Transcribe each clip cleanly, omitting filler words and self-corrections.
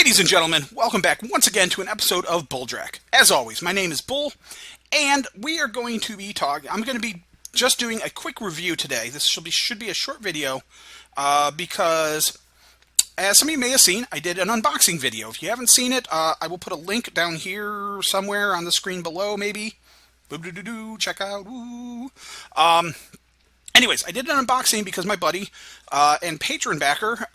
Ladies and gentlemen, welcome back once again to an episode of Bulldrek. As always, my name is Bull, and we are going to be I'm going to be just doing a quick review today. This should be a short video because, as some of you may have seen, I did an unboxing video. If you haven't seen it, I will put a link down here somewhere on the screen below, maybe. Check out. Anyways, I did an unboxing because my buddy and Patreon backer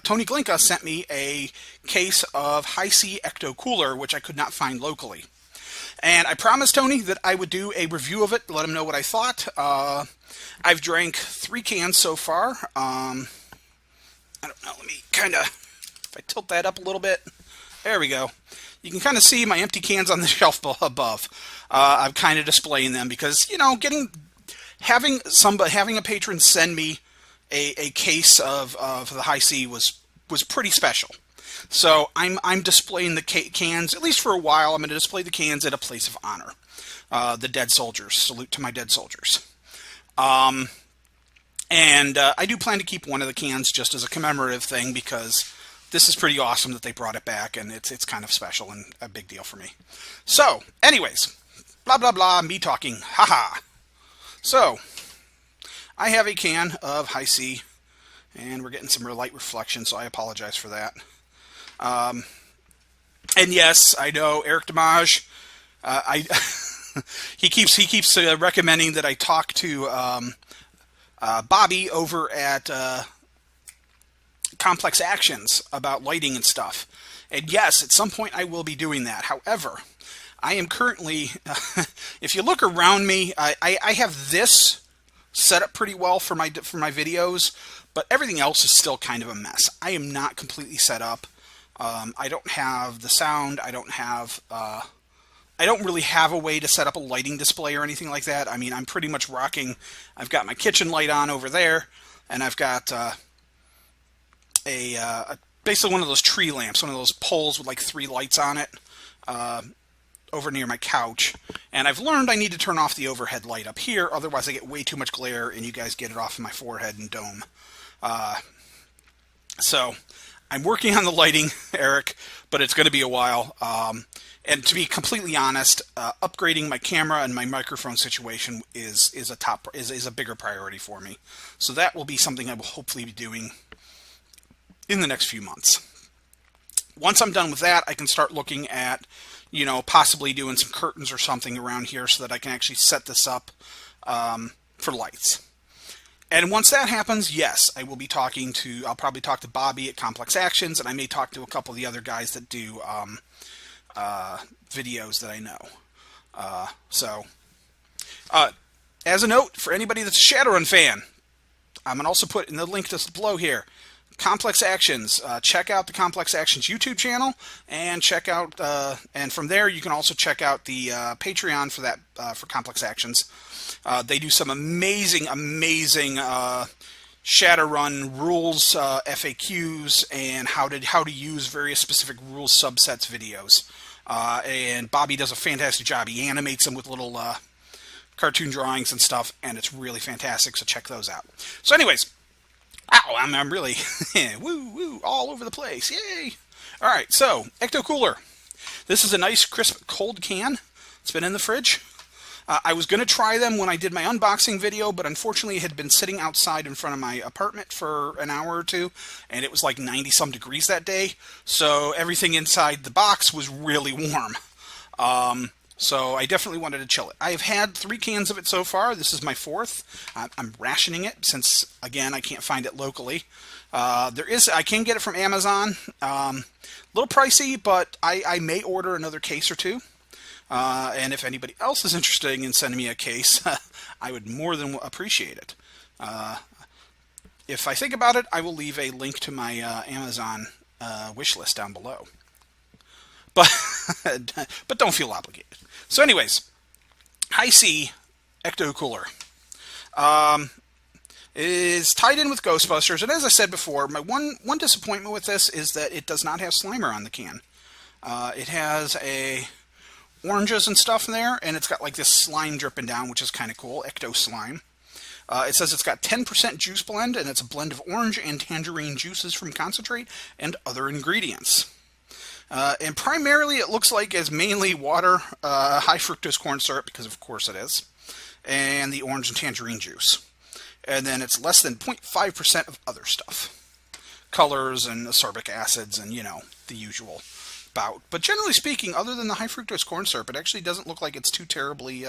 Tony Glinka sent me a case of HI-C Ecto Cooler, which I could not find locally. And I promised Tony that I would do a review of it, let him know what I thought. I've drank 3 cans so far. I don't know, let me kind of, if I tilt that up a little bit, there we go. You can kind of see my empty cans on the shelf above. I'm kind of displaying them because, you know, having a patron send me a case of the HI-C was pretty special. So I'm displaying the cans, at least for a while. I'm going to display the cans at a place of honor. The dead soldiers. Salute to my dead soldiers. And I do plan to keep one of the cans just as a commemorative thing because this is pretty awesome that they brought it back, and it's kind of special and a big deal for me. So, anyways, blah, blah, blah, me talking. Haha. So, I have a can of HI-C, and we're getting some light reflection, so I apologize for that. And yes, I know Eric Damage. He keeps recommending that I talk to Bobby over at Complex Actions about lighting and stuff. And yes, at some point I will be doing that. However, I am currently, if you look around me, I have this set up pretty well for my videos, but everything else is still kind of a mess. I am not completely set up. I don't have the sound. I don't really have a way to set up a lighting display or anything like that. I mean, I'm pretty much rocking. I've got my kitchen light on over there, and I've got basically one of those tree lamps, one of those poles with like 3 lights on it, over near my couch. And I've learned I need to turn off the overhead light up here, otherwise I get way too much glare and you guys get it off of my forehead and dome. So I'm working on the lighting, Eric, but it's going to be a while. And to be completely honest, upgrading my camera and my microphone situation is a bigger priority for me. So that will be something I will hopefully be doing in the next few months. Once I'm done with that, I can start looking at, you know, possibly doing some curtains or something around here so that I can actually set this up for lights. And once that happens, yes, I'll probably talk to Bobby at Complex Actions, and I may talk to a couple of the other guys that do videos that I know. As a note, for anybody that's a Shadowrun fan, I'm going to also put in the link just below here, Complex Actions. Check out the Complex Actions YouTube channel, and check out, and from there you can also check out the Patreon for that for Complex Actions. They do some amazing Shadowrun rules, FAQs, and how to use various specific rules subsets videos. And Bobby does a fantastic job. He animates them with little cartoon drawings and stuff, and it's really fantastic. So check those out. So, anyways. Ow, I'm really woo all over the place. Yay! All right, so Ecto Cooler. This is a nice, crisp, cold can. It's been in the fridge. I was going to try them when I did my unboxing video, but unfortunately it had been sitting outside in front of my apartment for an hour or two, and it was like 90-some degrees that day, so everything inside the box was really warm. So I definitely wanted to chill it. I have had 3 cans of it so far. This is my 4th. I'm rationing it since, again, I can't find it locally. I can get it from Amazon. A little pricey, but I may order another case or 2. And if anybody else is interested in sending me a case, I would more than appreciate it. If I think about it, I will leave a link to my Amazon wish list down below. But don't feel obligated. So anyways, HI-C Ecto Cooler is tied in with Ghostbusters, and as I said before, my one disappointment with this is that it does not have Slimer on the can. It has oranges and stuff in there, and it's got like this slime dripping down, which is kind of cool, Ecto Slime. It says it's got 10% juice blend, and it's a blend of orange and tangerine juices from concentrate and other ingredients. And primarily it looks like it's mainly water, high fructose corn syrup, because of course it is, and the orange and tangerine juice. And then it's less than 0.5% of other stuff. Colors and ascorbic acids and, the usual bout. But generally speaking, other than the high fructose corn syrup, it actually doesn't look like it's too terribly...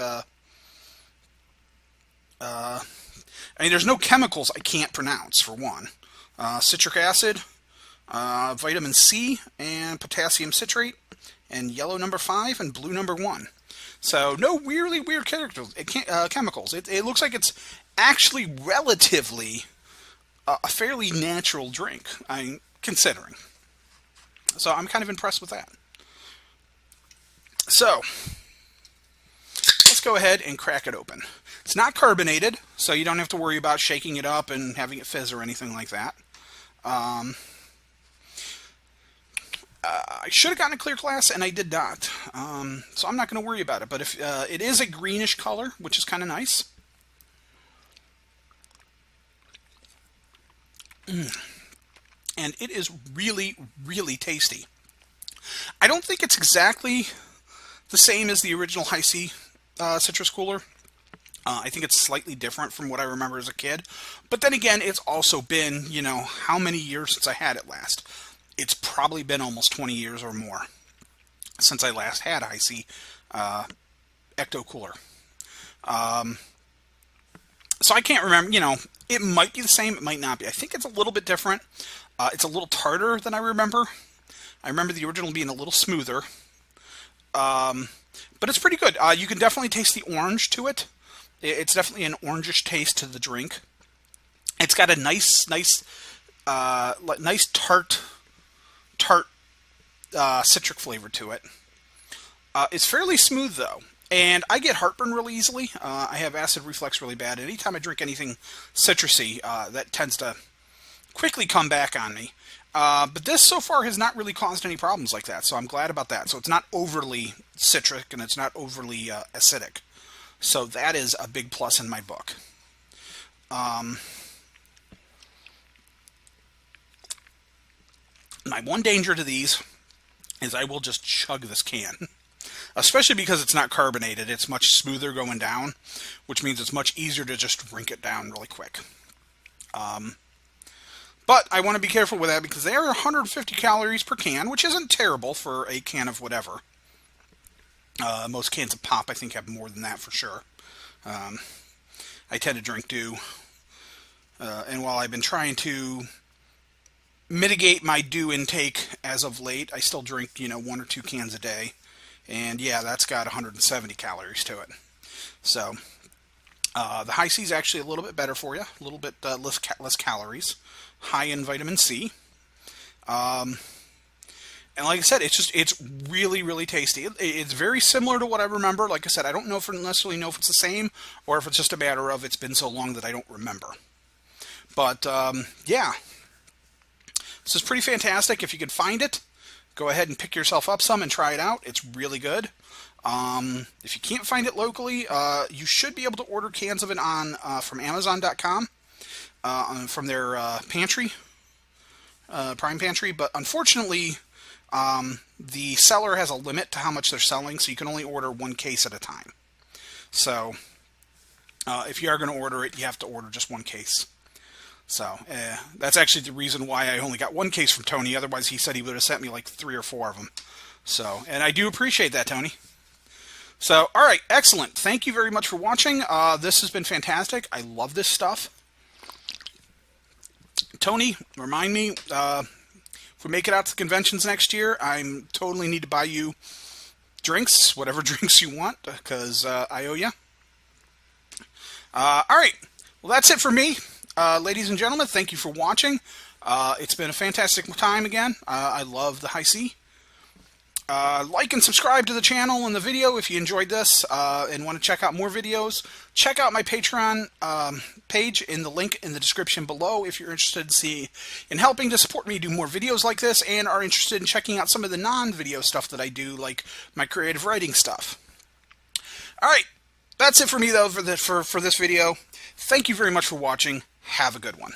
there's no chemicals I can't pronounce, for one. Citric acid, vitamin C, and potassium citrate, and yellow number 5, and blue number 1. So no really weird chemicals. It looks like it's actually relatively a fairly natural drink, considering. So I'm kind of impressed with that. So let's go ahead and crack it open. It's not carbonated, so you don't have to worry about shaking it up and having it fizz or anything like that. I should have gotten a clear glass, and I did not. So I'm not going to worry about it. But if it is a greenish color, which is kind of nice. And it is really, really tasty. I don't think it's exactly the same as the original HI-C citrus cooler. I think it's slightly different from what I remember as a kid. But then again, it's also been, how many years since I had it last? It's probably been almost 20 years or more since I last had HI-C Ecto Cooler. So I can't remember, it might be the same, it might not be. I think it's a little bit different. It's a little tartar than I remember. I remember the original being a little smoother. But it's pretty good. You can definitely taste the orange to it. It's definitely an orangish taste to the drink. It's got a nice tart citric flavor to it. It's fairly smooth though, and I get heartburn really easily. I have acid reflux really bad. Anytime I drink anything citrusy, that tends to quickly come back on me. But this so far has not really caused any problems like that, so I'm glad about that. So it's not overly citric and it's not overly acidic. So that is a big plus in my book. My one danger to these is I will just chug this can. Especially because it's not carbonated. It's much smoother going down, which means it's much easier to just drink it down really quick. But I want to be careful with that because they are 150 calories per can, which isn't terrible for a can of whatever. Most cans of pop, I think, have more than that for sure. I tend to drink dew. And while I've been trying to mitigate my dew intake as of late, I still drink, 1 or 2 cans a day. And yeah, that's got 170 calories to it. So the HI-C is actually a little bit better for you, a little bit less calories, high in vitamin C. And like I said, it's really, really tasty. It's very similar to what I remember. Like I said, I don't necessarily know if it's the same or if it's just a matter of it's been so long that I don't remember. But yeah, this is pretty fantastic. If you can find it, go ahead and pick yourself up some and try it out. It's really good. If you can't find it locally, you should be able to order cans of it on from Amazon.com, from their pantry, Prime Pantry. But unfortunately, the seller has a limit to how much they're selling, so you can only order 1 case at a time. So if you are going to order it, you have to order just 1 case. So that's actually the reason why I only got 1 case from Tony. Otherwise, he said he would have sent me like 3 or 4 of them. So, and I do appreciate that, Tony. So, all right, excellent. Thank you very much for watching. This has been fantastic. I love this stuff. Tony, remind me, if we make it out to conventions next year, I totally need to buy you drinks, whatever drinks you want, because I owe you. All right, well, that's it for me. Ladies and gentlemen, thank you for watching. It's been a fantastic time again. I love the HI-C. Like and subscribe to the channel and the video if you enjoyed this and want to check out more videos. Check out my Patreon page in the link in the description below if you're interested in helping to support me do more videos like this and are interested in checking out some of the non-video stuff that I do, like my creative writing stuff. All right. That's it for me, though, for this video. Thank you very much for watching. Have a good one.